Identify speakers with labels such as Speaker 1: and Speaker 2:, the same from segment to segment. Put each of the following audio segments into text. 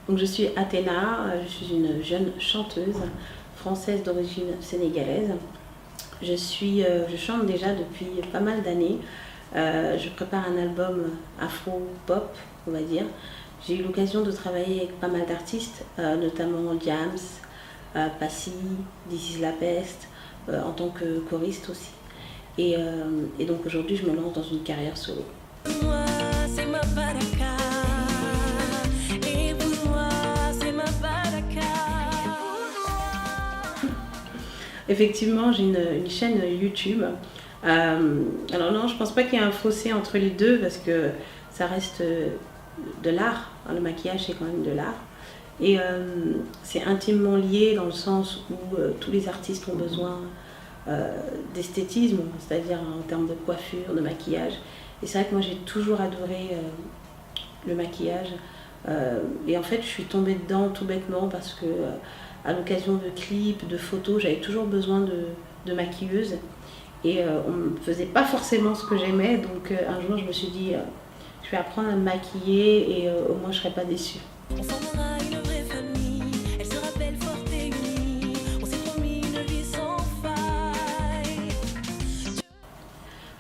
Speaker 1: Donc je suis Athéna, je suis une jeune chanteuse française d'origine sénégalaise. Je chante déjà depuis pas mal d'années. Je prépare un album afro-pop, on va dire. J'ai eu l'occasion de travailler avec pas mal d'artistes, notamment Diams, Passy, This is la peste, en tant que choriste aussi. Et donc aujourd'hui, je me lance dans une carrière solo. Effectivement, j'ai une chaîne YouTube. Alors non, je pense pas qu'il y ait un fossé entre les deux parce que ça reste de l'art. Le maquillage, c'est quand même de l'art. Et c'est intimement lié dans le sens où tous les artistes ont besoin d'esthétisme, c'est-à-dire en termes de coiffure, de maquillage. Et c'est vrai que moi, j'ai toujours adoré le maquillage. Et en fait, je suis tombée dedans tout bêtement parce que à l'occasion de clips, de photos, j'avais toujours besoin de maquilleuse. Et on ne me faisait pas forcément ce que j'aimais. Donc un jour, je me suis dit, je vais apprendre à me maquiller et au moins, je ne serai pas déçue. On formera une vraie famille, elle sera belle, forte et unie. On s'est promis une vie sans faille.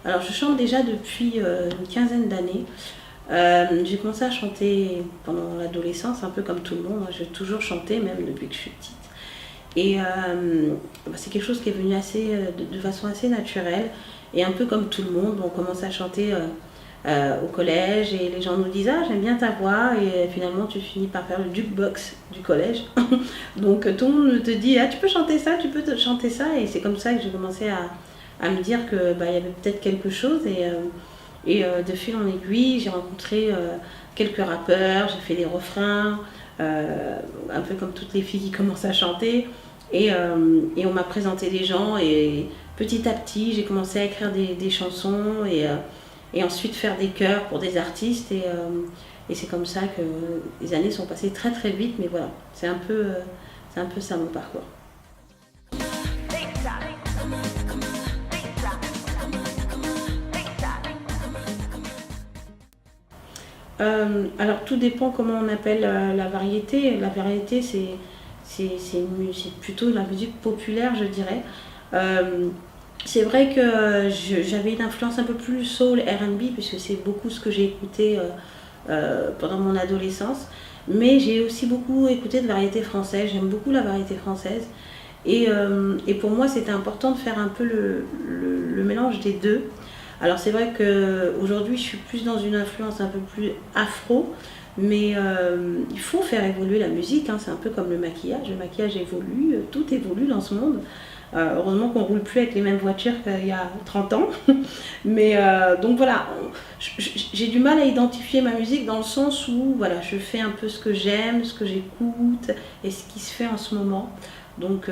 Speaker 1: Alors, je chante déjà depuis une quinzaine d'années. J'ai commencé à chanter pendant l'adolescence, un peu comme tout le monde. J'ai toujours chanté, même depuis que je suis petite. Et c'est quelque chose qui est venu de façon assez naturelle. Et un peu comme tout le monde, on commence à chanter au collège et les gens nous disent « Ah, j'aime bien ta voix » et finalement tu finis par faire le jukebox du collège. Donc tout le monde te dit « Ah, tu peux chanter ça, tu peux chanter ça » et c'est comme ça que j'ai commencé à me dire qu'il y avait peut-être quelque chose et de fil en aiguille, j'ai rencontré quelques rappeurs, j'ai fait des refrains, un peu comme toutes les filles qui commencent à chanter. Et on m'a présenté des gens et petit à petit, j'ai commencé à écrire des chansons et ensuite faire des chœurs pour des artistes. Et c'est comme ça que les années sont passées très très vite, mais voilà, c'est un peu ça mon parcours. Alors tout dépend comment on appelle la variété. La variété c'est plutôt de la musique populaire, je dirais. C'est vrai que j'avais une influence un peu plus soul R&B puisque c'est beaucoup ce que j'ai écouté pendant mon adolescence. Mais j'ai aussi beaucoup écouté de variété française. J'aime beaucoup la variété française. Et pour moi c'était important de faire un peu le mélange des deux. Alors c'est vrai qu'aujourd'hui je suis plus dans une influence un peu plus afro, mais il faut faire évoluer la musique, hein. C'est un peu comme le maquillage évolue, tout évolue dans ce monde. Heureusement qu'on ne roule plus avec les mêmes voitures qu'il y a 30 ans. Mais donc voilà, j'ai du mal à identifier ma musique dans le sens où voilà, je fais un peu ce que j'aime, ce que j'écoute et ce qui se fait en ce moment. Donc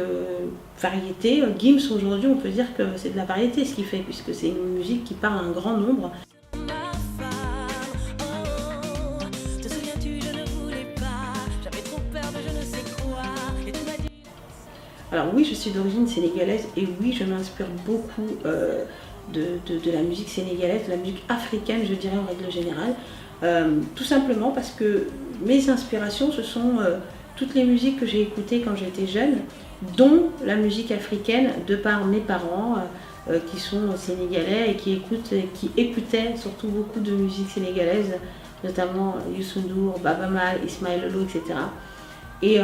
Speaker 1: variété, Gims aujourd'hui on peut dire que c'est de la variété ce qu'il fait puisque c'est une musique qui parle à un grand nombre. Alors oui, je suis d'origine sénégalaise et oui, je m'inspire beaucoup de la musique sénégalaise, de la musique africaine, je dirais en règle générale. Tout simplement parce que mes inspirations, ce sont toutes les musiques que j'ai écoutées quand j'étais jeune, dont la musique africaine, de par mes parents qui sont sénégalais et qui écoutaient surtout beaucoup de musique sénégalaise, notamment Youssou N'Dour, Baaba Maal, Ismaël Lô, etc. Et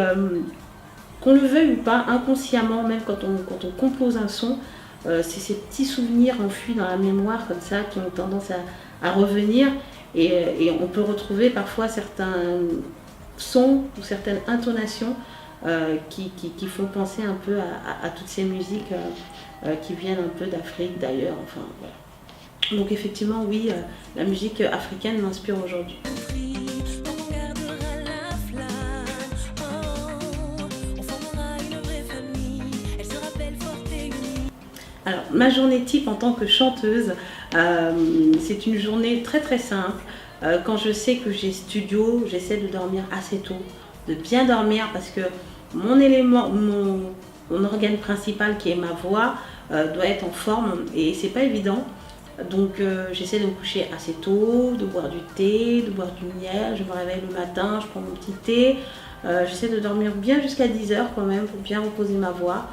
Speaker 1: qu'on le veuille ou pas, inconsciemment, même quand on compose un son, c'est ces petits souvenirs enfouis dans la mémoire comme ça qui ont tendance à revenir et on peut retrouver parfois certains sons ou certaines intonations qui font penser un peu à toutes ces musiques qui viennent un peu d'Afrique, d'ailleurs, enfin voilà. Donc effectivement oui, la musique africaine m'inspire aujourd'hui. Alors, ma journée type en tant que chanteuse, c'est une journée très très simple. Quand je sais que j'ai studio, j'essaie de dormir assez tôt, de bien dormir parce que mon organe principal qui est ma voix doit être en forme et c'est pas évident. Donc j'essaie de me coucher assez tôt, de boire du thé, de boire du miel, je me réveille le matin, je prends mon petit thé, j'essaie de dormir bien jusqu'à 10 h quand même pour bien reposer ma voix.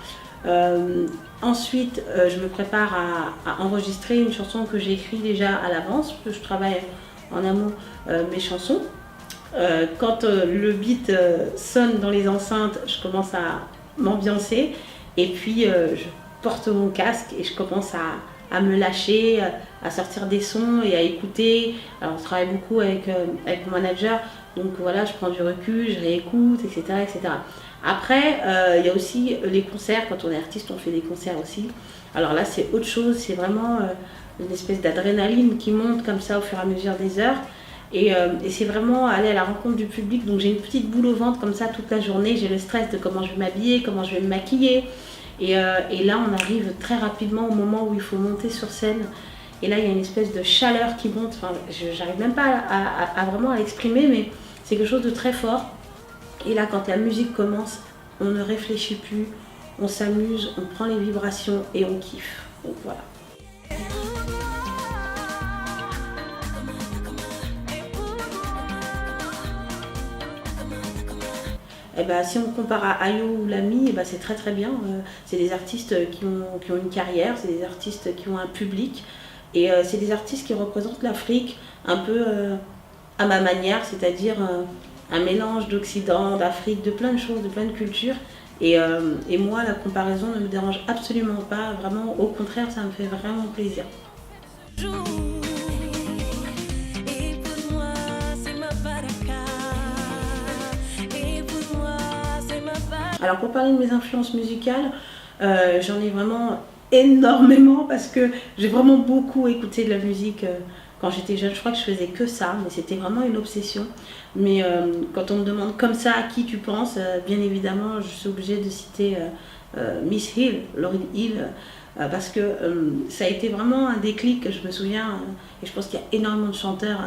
Speaker 1: Ensuite je me prépare à enregistrer une chanson que j'ai écrite déjà à l'avance, parce que je travaille en amont mes chansons. Quand le beat sonne dans les enceintes, je commence à m'ambiancer et puis je porte mon casque et je commence à me lâcher, à sortir des sons et à écouter. Alors je travaille beaucoup avec mon manager, donc voilà, je prends du recul, je réécoute, etc. etc. Après, il y a aussi les concerts, quand on est artiste, on fait des concerts aussi. Alors là, c'est autre chose, c'est vraiment une espèce d'adrénaline qui monte comme ça au fur et à mesure des heures. Et c'est vraiment aller à la rencontre du public. Donc j'ai une petite boule au ventre comme ça toute la journée. J'ai le stress de comment je vais m'habiller, comment je vais me maquiller. Et là, on arrive très rapidement au moment où il faut monter sur scène. Et là, il y a une espèce de chaleur qui monte. Enfin, j'arrive même pas à vraiment à l'exprimer, mais c'est quelque chose de très fort. Et là, quand la musique commence, on ne réfléchit plus, on s'amuse, on prend les vibrations et on kiffe. Donc voilà. Eh ben, si on compare à Ayo ou Lamy, eh ben, c'est très très bien. C'est des artistes qui ont une carrière, c'est des artistes qui ont un public. Et c'est des artistes qui représentent l'Afrique un peu à ma manière, c'est-à-dire un mélange d'Occident, d'Afrique, de plein de choses, de plein de cultures. Et moi, la comparaison ne me dérange absolument pas. Vraiment, au contraire, ça me fait vraiment plaisir. Alors pour parler de mes influences musicales, j'en ai vraiment énormément parce que j'ai vraiment beaucoup écouté de la musique quand j'étais jeune. Je crois que je faisais que ça, mais c'était vraiment une obsession. Mais quand on me demande comme ça à qui tu penses, bien évidemment je suis obligée de citer Miss Hill, Lauryn Hill, parce que ça a été vraiment un déclic. Je me souviens, et je pense qu'il y a énormément de chanteurs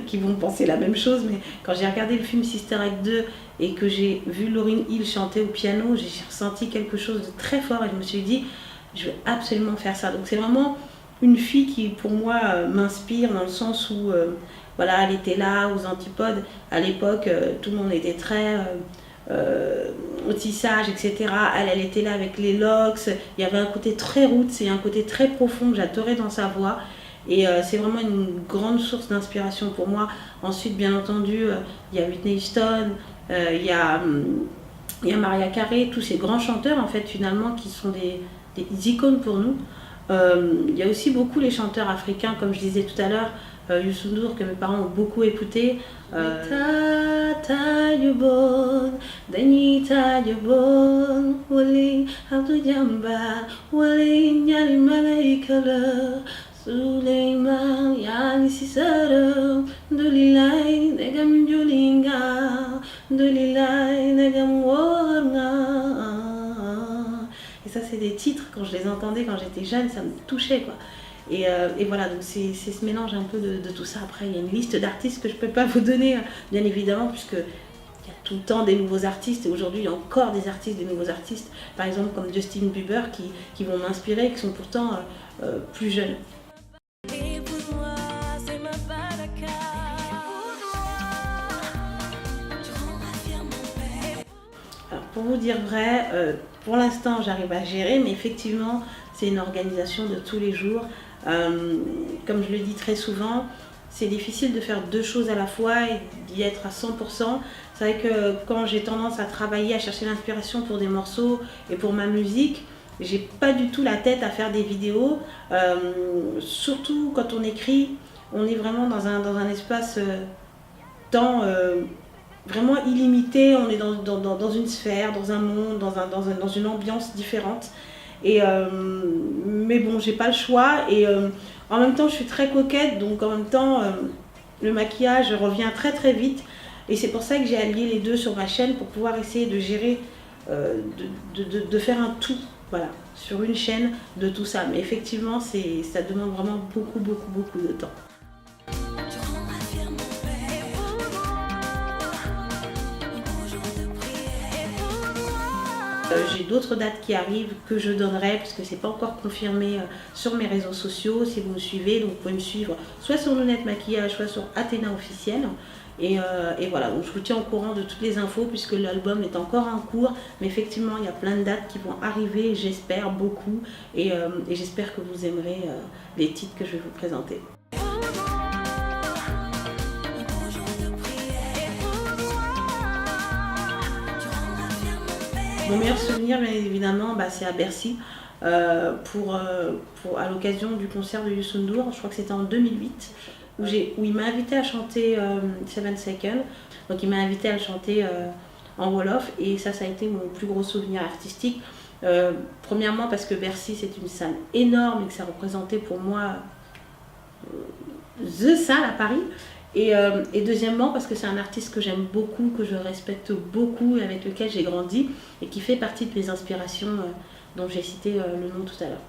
Speaker 1: qui vont penser la même chose, mais quand j'ai regardé le film Sister Act 2 et que j'ai vu Lauryn Hill chanter au piano, j'ai ressenti quelque chose de très fort et je me suis dit, je veux absolument faire ça. Donc c'est vraiment une fille qui pour moi m'inspire dans le sens où voilà, elle était là aux Antipodes. À l'époque, tout le monde était très au tissage, etc. Elle était là avec les locks. Il y avait un côté très roots et un côté très profond que j'adorais dans sa voix. Et c'est vraiment une grande source d'inspiration pour moi. Ensuite, bien entendu, il y a Whitney Houston, il y a Mariah Carey, tous ces grands chanteurs en fait finalement qui sont des icônes pour nous. Il y a aussi beaucoup les chanteurs africains, comme je disais tout à l'heure, Youssou N'Dour que mes parents ont beaucoup écouté. Tata Yubon, Danita Yubon, Wali Abdou Jamba, Wali Nyali Malaikala, Suleiman Yani Sisara, Dolilai Negam Julinga, Dolilai Negam Warna. Et ça, c'est des titres, quand je les entendais quand j'étais jeune, ça me touchait quoi. Et voilà, donc c'est ce mélange un peu de tout ça. Après, il y a une liste d'artistes que je ne peux pas vous donner, bien évidemment, puisque il y a tout le temps des nouveaux artistes. Et aujourd'hui, il y a encore des artistes, des nouveaux artistes, par exemple comme Justin Bieber, qui vont m'inspirer, qui sont pourtant plus jeunes. Alors, pour vous dire vrai, pour l'instant, j'arrive à gérer, mais effectivement, c'est une organisation de tous les jours. Comme je le dis très souvent, c'est difficile de faire deux choses à la fois et d'y être à 100%. C'est vrai que quand j'ai tendance à travailler, à chercher l'inspiration pour des morceaux et pour ma musique, j'ai pas du tout la tête à faire des vidéos. Surtout quand on écrit, on est vraiment dans un espace temps vraiment illimité. On est dans une sphère, dans un monde, dans une ambiance différente. Mais bon, j'ai pas le choix et en même temps je suis très coquette, donc en même temps le maquillage revient très très vite et c'est pour ça que j'ai allié les deux sur ma chaîne pour pouvoir essayer de gérer, de faire un tout, voilà, sur une chaîne de tout ça. Mais effectivement, ça demande vraiment beaucoup de temps. J'ai d'autres dates qui arrivent que je donnerai parce que c'est pas encore confirmé sur mes réseaux sociaux. Si vous me suivez, donc vous pouvez me suivre soit sur Nounette Maquillage, soit sur Athéna officiel. Et voilà, donc je vous tiens au courant de toutes les infos puisque l'album est encore en cours. Mais effectivement, il y a plein de dates qui vont arriver, j'espère beaucoup. Et j'espère que vous aimerez les titres que je vais vous présenter. Mon meilleur souvenir, bien évidemment, c'est à Bercy, à l'occasion du concert de Youssou N'Dour, je crois que c'était en 2008, où il m'a invité à chanter Seven Seconds. Donc il m'a invité à le chanter en Wolof, et ça a été mon plus gros souvenir artistique. Premièrement parce que Bercy, c'est une salle énorme et que ça représentait pour moi The salle à Paris. Et deuxièmement parce que c'est un artiste que j'aime beaucoup, que je respecte beaucoup et avec lequel j'ai grandi et qui fait partie de mes inspirations dont j'ai cité le nom tout à l'heure.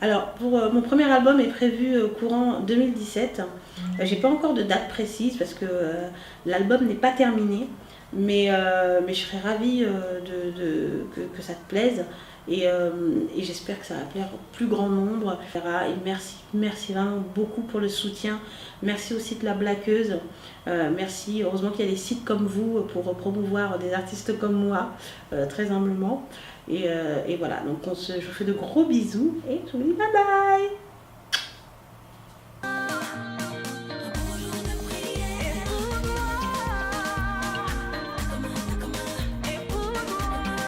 Speaker 1: Alors pour mon premier album est prévu courant 2017. J'ai pas encore de date précise parce que l'album n'est pas terminé. Mais je serais ravie que ça te plaise et j'espère que ça va plaire au plus grand nombre. Et merci vraiment beaucoup pour le soutien. Merci aussi de la Blaqueuse. Merci, heureusement qu'il y a des sites comme vous pour promouvoir des artistes comme moi, très humblement. Et voilà, donc je vous fais de gros bisous et je vous dis bye bye.